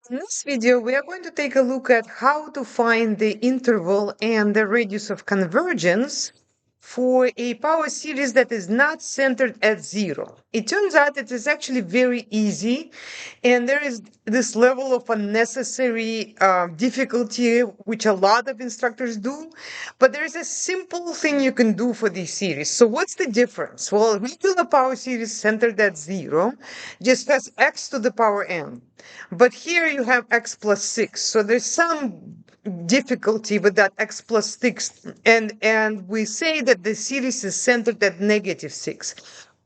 In this video, we are going to take a look at how to find the interval and the radius of convergence for a power series that is not centered at zero. It turns out it is actually very easy, and there is this level of unnecessary difficulty, which a lot of instructors do, but there is a simple thing you can do for these series. So what's the difference? Well, regular power series centered at zero just has x to the power n. But here you have x plus 6. So there's some difficulty with that x plus 6. And we say that the series is centered at negative 6.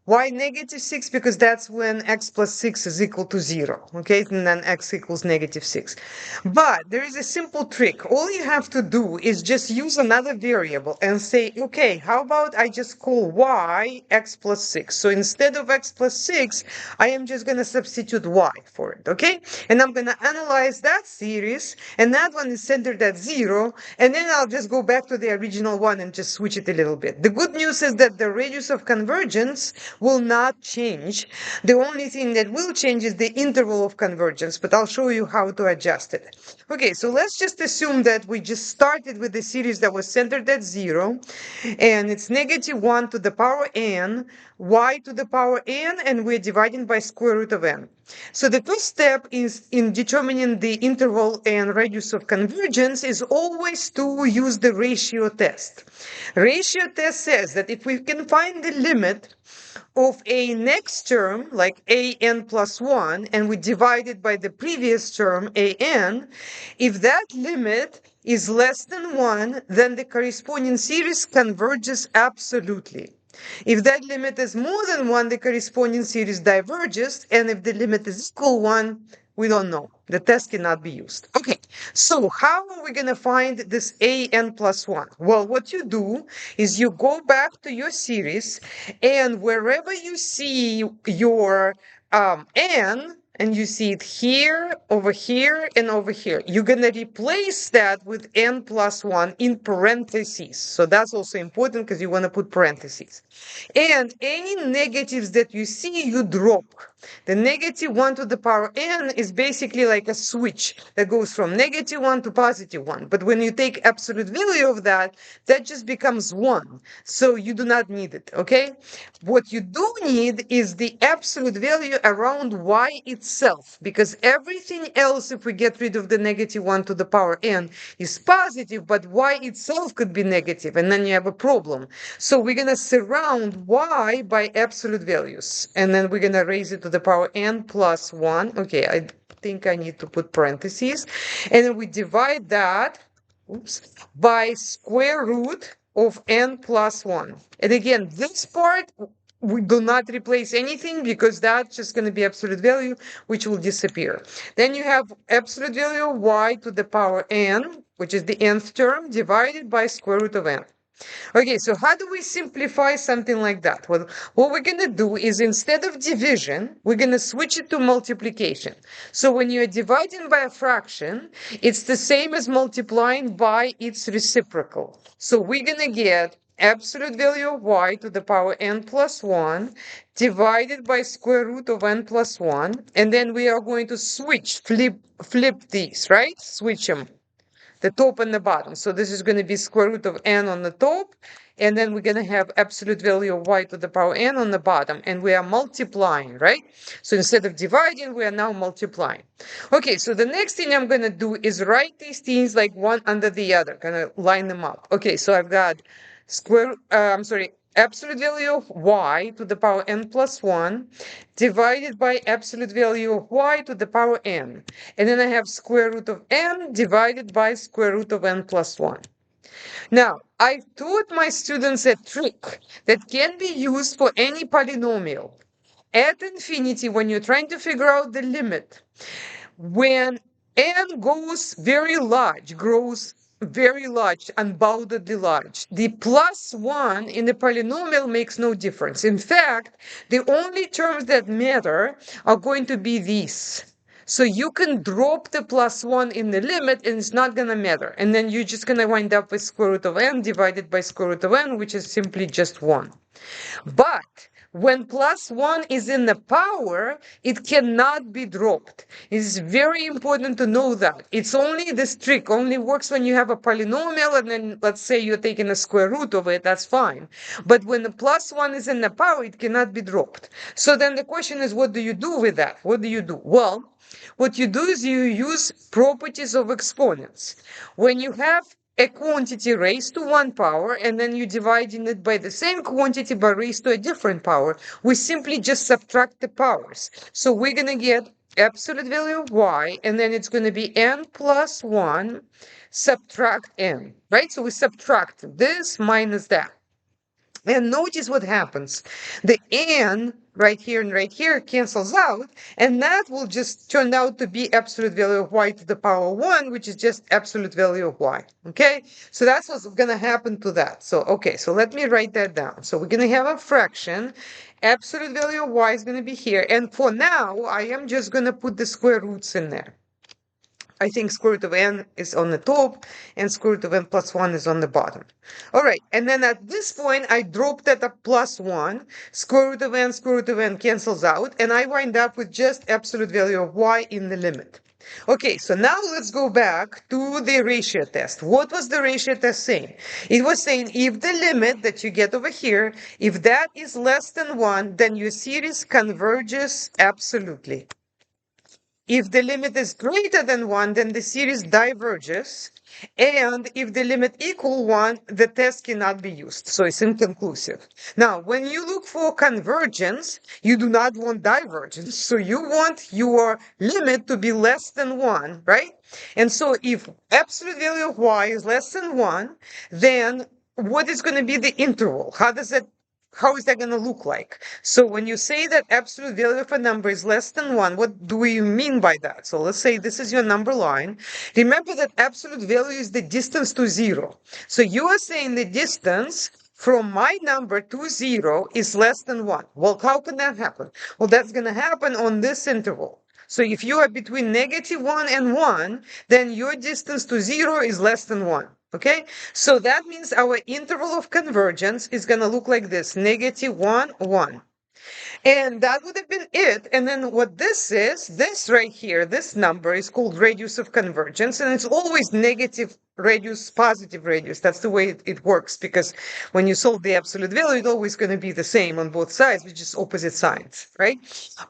Why negative 6? Because that's when x plus 6 is equal to 0. Okay, and then x equals negative 6. But there is a simple trick. All you have to do is just use another variable and say, okay, how about I just call y x plus 6. So instead of x plus 6, I am just going to substitute y for it. Okay, and I'm going to analyze that series, and that one is centered at 0, and then I'll just go back to the original one and just switch it a little bit. The good news is that the radius of convergence will not change. The only thing that will change is the interval of convergence, but I'll show you how to adjust it. Okay, so let's just assume that we just started with a series that was centered at 0, and it's negative 1 to the power n, y to the power n, and we're dividing by square root of n. So the first step is in determining the interval and radius of convergence is always to use the ratio test. Ratio test says that if we can find the limit of a next term, like an plus 1, and we divide it by the previous term, an, if that limit is less than 1, then the corresponding series converges absolutely. If that limit is more than 1, the corresponding series diverges, and if the limit is equal 1, we don't know. The test cannot be used. Okay, so how are we going to find this an plus 1? Well, what you do is you go back to your series, and wherever you see your n, and you see it here, over here, and over here, you're going to replace that with n plus 1 in parentheses. So that's also important because you want to put parentheses. And any negatives that you see, you drop. The negative 1 to the power n is basically like a switch that goes from negative 1 to positive 1. But when you take absolute value of that, that just becomes 1. So you do not need it, okay? What you do need is the absolute value around y itself, because everything else, if we get rid of the negative 1 to the power n, is positive, but y itself could be negative, and then you have a problem. So we're going to surround y by absolute values, and then we're going to raise it to the power n plus 1. Okay, I think I need to put parentheses. And then we divide that by square root of n plus 1. And again, this part, we do not replace anything because that's just going to be absolute value, which will disappear. Then you have absolute value of y to the power n, which is the nth term, divided by square root of n. Okay, so how do we simplify something like that? Well, what we're going to do is instead of division, we're going to switch it to multiplication. So when you're dividing by a fraction, it's the same as multiplying by its reciprocal. So we're going to get absolute value of y to the power n plus 1 divided by square root of n plus 1. And then we are going to flip these, right? Switch them. The top and the bottom. So this is going to be square root of n on the top, and then we're going to have absolute value of y to the power n on the bottom, and we are multiplying, right? So instead of dividing, we are now multiplying. Okay, so the next thing I'm going to do is write these things like one under the other, kind of line them up. Okay, so I've got absolute value of y to the power n plus 1 divided by absolute value of y to the power n. And then I have square root of n divided by square root of n plus 1. Now, I taught my students a trick that can be used for any polynomial. At infinity, when you're trying to figure out the limit, when n goes very large, grows very large, unboundedly large, the plus 1 in the polynomial makes no difference. In fact, the only terms that matter are going to be these. So you can drop the plus 1 in the limit and it's not going to matter. And then you're just going to wind up with square root of n divided by square root of n, which is simply just 1. But When plus 1 is in the power, it cannot be dropped. It's very important to know that. It's only this trick only works when you have a polynomial and then let's say you're taking a square root of it, that's fine. But when the plus 1 is in the power, it cannot be dropped. So then the question is, what do you do with that? What do you do? Well, what you do is you use properties of exponents. When you have a quantity raised to one power and then you're dividing it by the same quantity but raised to a different power, we simply just subtract the powers. So we're going to get absolute value of y, and then it's going to be n plus 1 subtract n, right? So we subtract this minus that. And notice what happens. The n right here and right here cancels out, and that will just turn out to be absolute value of y to the power 1, which is just absolute value of y. Okay? So that's what's going to happen to that. So, okay, so let me write that down. So we're going to have a fraction. Absolute value of y is going to be here. And for now, I am just going to put the square roots in there. I think square root of n is on the top and square root of n plus 1 is on the bottom. All right, and then at this point, I dropped at a plus 1. Square root of n cancels out, and I wind up with just absolute value of y in the limit. Okay, so now let's go back to the ratio test. What was the ratio test saying? It was saying if the limit that you get over here, if that is less than 1, then your series converges absolutely. If the limit is greater than 1, then the series diverges. And if the limit equal 1, the test cannot be used. So it's inconclusive. Now, when you look for convergence, you do not want divergence. So you want your limit to be less than 1, right? And so if absolute value of y is less than 1, then what is going to be the interval? How is that going to look like? So when you say that absolute value of a number is less than 1, what do you mean by that? So let's say this is your number line. Remember that absolute value is the distance to 0. So you are saying the distance from my number to 0 is less than 1. Well, how can that happen? Well, that's going to happen on this interval. So if you are between -1 and 1, then your distance to 0 is less than 1. Okay, so that means our interval of convergence is going to look like this, -1, 1. And that would have been it. And then what this is, this right here, this number is called radius of convergence. And it's always negative radius, positive radius. That's the way it works. Because when you solve the absolute value, it's always going to be the same on both sides, which is opposite signs, right?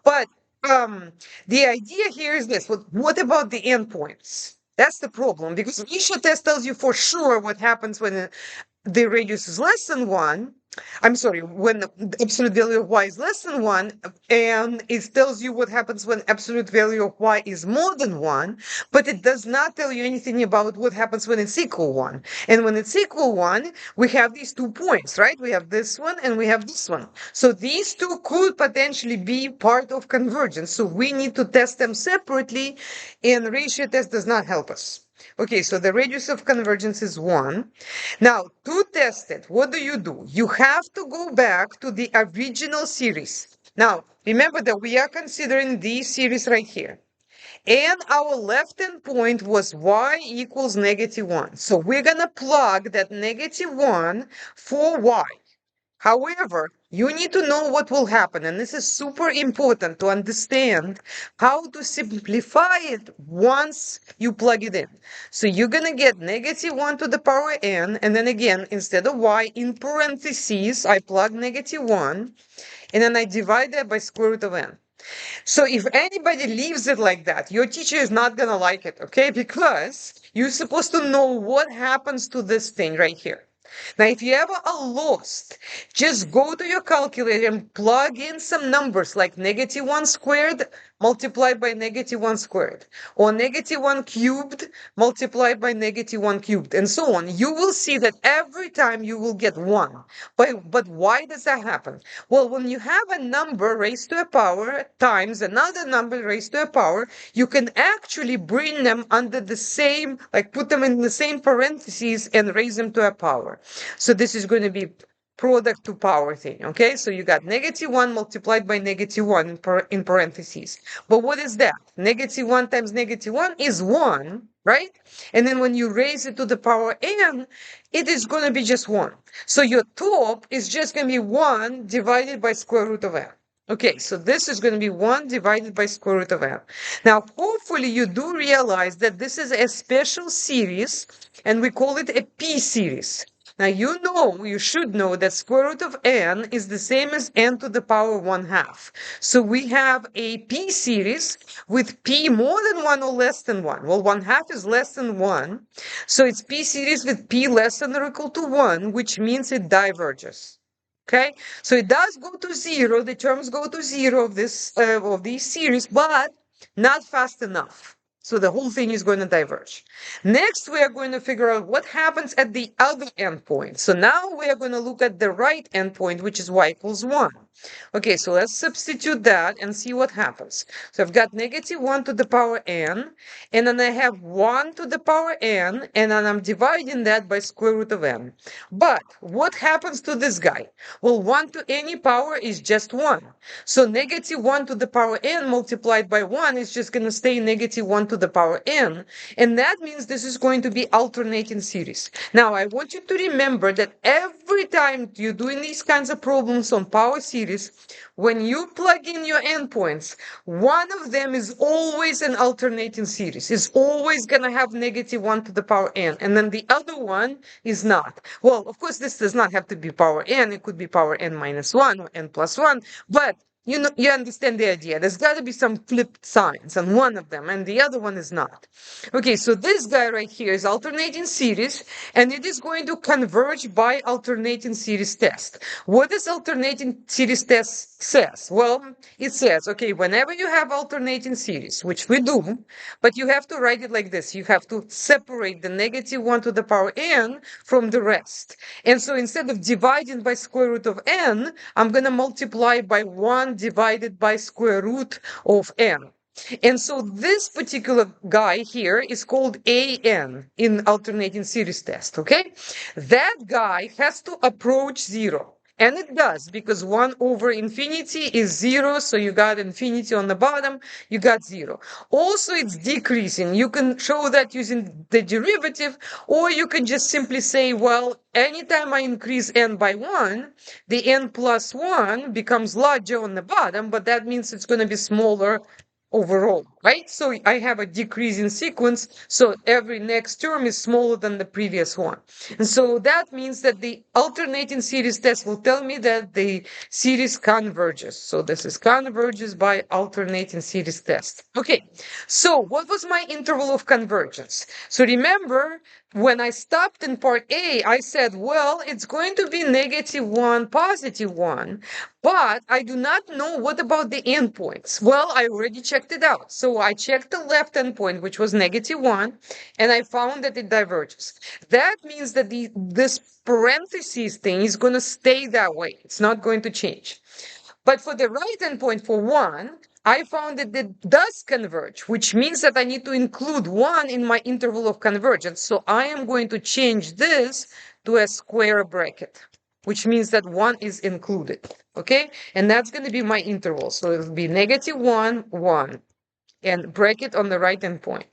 But the idea here is this. What about the endpoints? That's the problem, because ratio test tells you for sure what happens when the radius is less than 1. I'm sorry, when the absolute value of y is less than 1, and it tells you what happens when absolute value of y is more than 1, but it does not tell you anything about what happens when it's equal 1. And when it's equal 1, we have these 2 points, right? We have this one and we have this one. So these two could potentially be part of convergence. So we need to test them separately, and ratio test does not help us. Okay, so the radius of convergence is 1. Now, to test it, what do? You have to go back to the original series. Now, remember that we are considering this series right here. And our left-hand point was y equals -1. So we're going to plug that -1 for y. However, you need to know what will happen, and this is super important to understand how to simplify it once you plug it in. So you're going to get -1 to the power n, and then again, instead of y, in parentheses, I plug -1, and then I divide that by square root of n. So if anybody leaves it like that, your teacher is not going to like it, okay? Because you're supposed to know what happens to this thing right here. Now, if you ever are lost, just go to your calculator and plug in some numbers like -1 squared multiplied by -1 squared, or -1 cubed multiplied by -1 cubed, and so on. You will see that every time you will get 1. But why does that happen? Well, when you have a number raised to a power times another number raised to a power, you can actually bring them under the same, like put them in the same parentheses and raise them to a power. So this is going to be product to power thing, okay? So you got -1 multiplied by -1 in parentheses. But what is that? -1 times -1 is 1, right? And then when you raise it to the power n, it is going to be just 1. So your top is just going to be 1 divided by square root of n. Okay, so this is going to be 1 divided by square root of n. Now, hopefully you do realize that this is a special series, and we call it a p-series. Now, you should know that square root of n is the same as n to the power 1/2. So we have a p-series with p more than 1 or less than 1. Well, 1/2 is less than 1. So it's p-series with p less than or equal to 1, which means it diverges. Okay, so it does go to 0. The terms go to 0 of these series, but not fast enough. So the whole thing is going to diverge. Next, we are going to figure out what happens at the other endpoint. So now we are going to look at the right endpoint, which is y equals 1. Okay, so let's substitute that and see what happens. So I've got -1 to the power n, and then I have 1 to the power n, and then I'm dividing that by square root of n. But what happens to this guy? Well, 1 to any power is just 1. So -1 to the power n multiplied by 1 is just going to stay -1 to the power n. And that means this is going to be alternating series. Now, I want you to remember that every time you're doing these kinds of problems on power series, when you plug in your endpoints, one of them is always an alternating series. It's always going to have -1 to the power n, and then the other one is not. Well, of course, this does not have to be power n. It could be power n minus 1 or n plus 1, but you understand the idea. There's got to be some flipped signs on one of them, and the other one is not. Okay, so this guy right here is alternating series, and it is going to converge by alternating series test. What does alternating series test says? Well, it says, okay, whenever you have alternating series, which we do, but you have to write it like this. You have to separate the -1 to the power n from the rest. And so instead of dividing by square root of n, I'm going to multiply by 1 divided by square root of n. And so this particular guy here is called an in alternating series test, okay? That guy has to approach 0. And it does, because 1 over infinity is 0, so you got infinity on the bottom, you got 0. Also, it's decreasing. You can show that using the derivative, or you can just simply say, well, anytime I increase n by 1, the n plus 1 becomes larger on the bottom, but that means it's going to be smaller overall, right? So I have a decreasing sequence, so every next term is smaller than the previous one. And so that means that the alternating series test will tell me that the series converges. So this is converges by alternating series test. Okay, so what was my interval of convergence? So remember, when I stopped in part A, I said, well, it's going to be -1, +1, but I do not know what about the endpoints. Well, I already checked it out. So I checked the left endpoint, which was -1, and I found that it diverges. That means that this parentheses thing is going to stay that way. It's not going to change. But for the right endpoint, for 1, I found that it does converge, which means that I need to include 1 in my interval of convergence. So I am going to change this to a square bracket, which means that 1 is included. Okay? And that's going to be my interval. So it'll be -1, 1, and bracket on the right endpoint.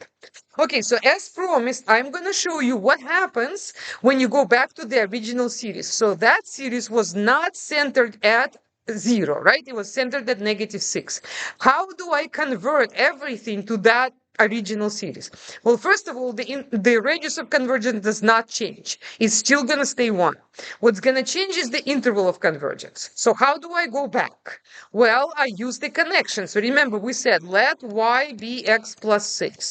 Okay, so as promised, I'm going to show you what happens when you go back to the original series. So that series was not centered at 0, right? It was centered at -6. How do I convert everything to that original series? Well, first of all, the radius of convergence does not change. It's still going to stay 1. What's going to change is the interval of convergence. So how do I go back? Well, I use the connection. So remember, we said let y be x plus 6.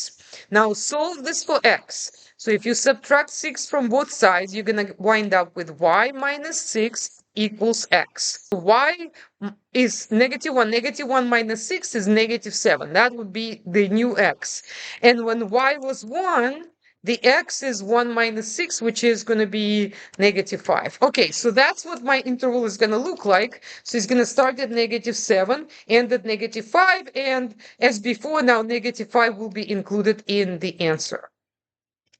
Now solve this for x. So if you subtract 6 from both sides, you're going to wind up with y minus 6 equals x. Y is -1. -1 minus 6 is -7. That would be the new x. And when y was 1, the x is 1 minus 6, which is going to be -5. Okay, so that's what my interval is going to look like. So it's going to start at -7, end at -5, and as before, now -5 will be included in the answer.